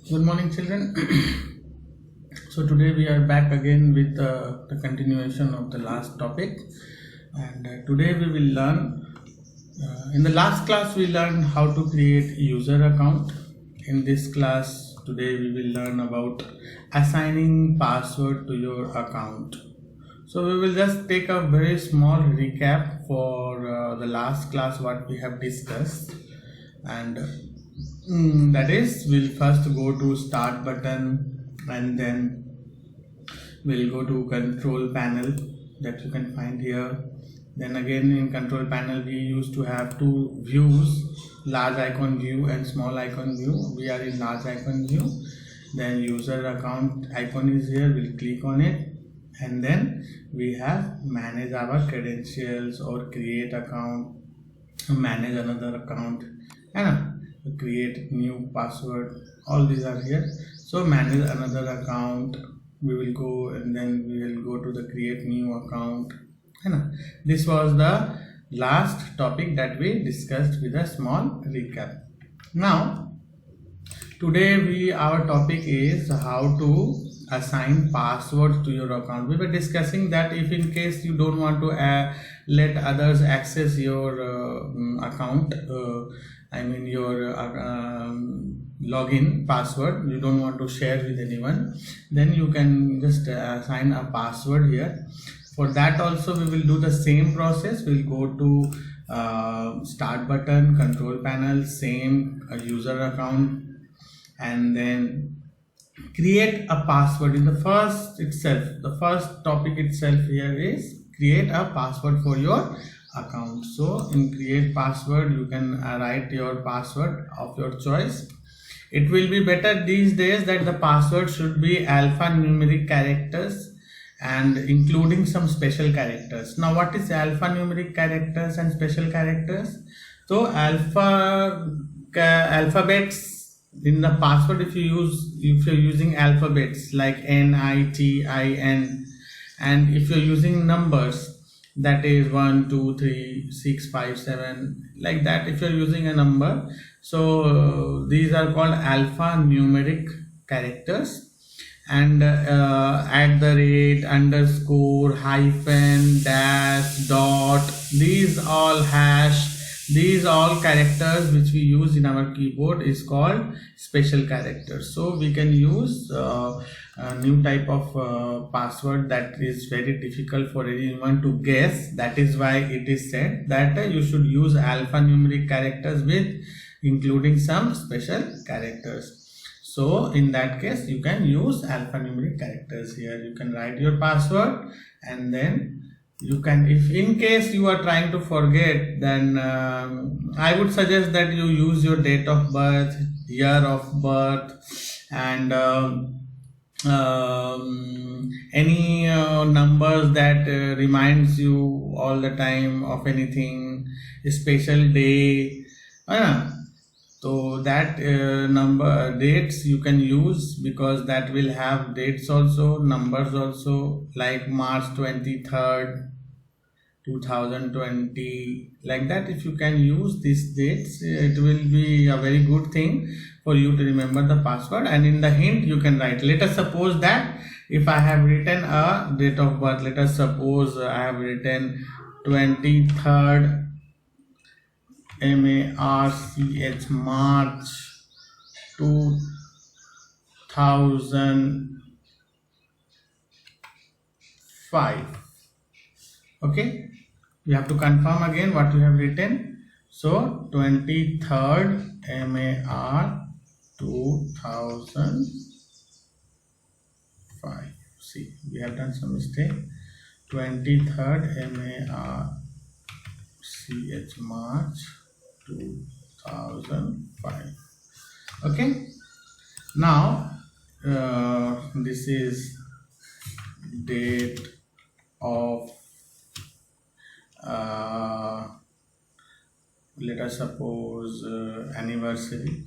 Good morning, children. So today we are back again with the continuation of the last topic, and today we will learn. In the last class, we learned how to create user account. In this class, today we will learn about assigning password to your account. So we will just take a very small recap for the last class what we have discussed, and that is, we'll first go to start button, and then we'll go to control panel that you can find here. Then again in control panel we used to have two views, large icon view and small icon view. We are in large icon view. Then user account icon is here, we'll click on it, and then we have manage our credentials or create account, manage another account, and create new password. All these are here. So manage another account, we will go, and then we will go to the create new account. This was the last topic that we discussed with a small recap. Now today our topic is how to assign password to your account. We were discussing that if in case you don't want to let others access your account, your login password, you don't want to share with anyone, then you can just assign a password here. For that also we will do the same process. We'll go to start button, control panel, same user account, and then create a password. In the first topic itself here is create a password for your account. So in create password you can write your password of your choice. It will be better these days that the password should be alphanumeric characters and including some special characters. Now what is alphanumeric characters and special characters? So alphabets in the password, if you're using alphabets like N, I, T, I, N, and if you're using numbers, that is 1, 2, 3, 6, 5, 7, like that, if you're using a number, so these are called alphanumeric characters. And at the rate, underscore, hyphen, dash, dot, these all hash, these all characters which we use in our keyboard is called special characters. So we can use a new type of password that is very difficult for anyone to guess. That is why it is said that you should use alphanumeric characters with including some special characters. So in that case you can use alphanumeric characters here. You can write your password, and then you can, if in case you are trying to forget, then I would suggest that you use your date of birth, year of birth, and any numbers that reminds you all the time of anything, a special day. So that number dates you can use, because that will have dates also, numbers also, like March 23rd 2020, like that. If you can use these dates, it will be a very good thing for you to remember the password. And in the hint you can write, let us suppose that if I have written a date of birth, let us suppose I have written 23rd March 2005. Okay, you have to confirm again what you have written. So 23rd MAR 2005. See, we have done some mistake. 23rd March 2005. Okay, now this is date of let us suppose anniversary,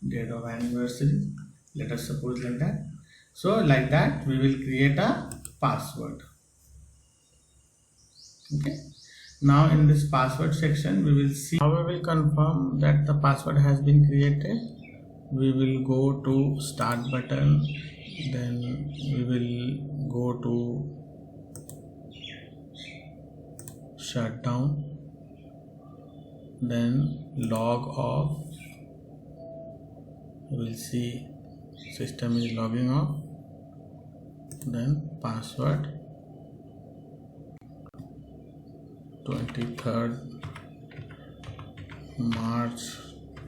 date of anniversary, let us suppose like that. So like that we will create a password. Okay, Now in this password section we will see how we will confirm that the password has been created. We will go to start button, then we will go to shutdown, then log off. We will see system is logging off, then password 23rd March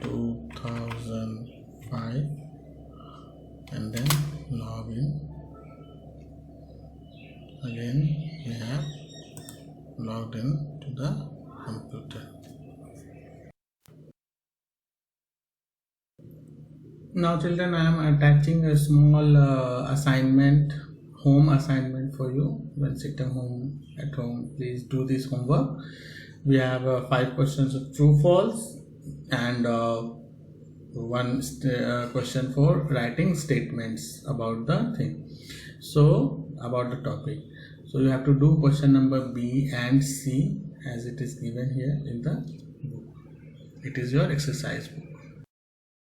2005, and then login. Again we have logged in to the computer. Now children, I am attaching a small assignment, home assignment for you. When sitting home at home, please do this homework. We have 5 questions of true false and one question for writing statements about the thing. So about the topic. So you have to do question number B and C as it is given here in the book. It is your exercise book.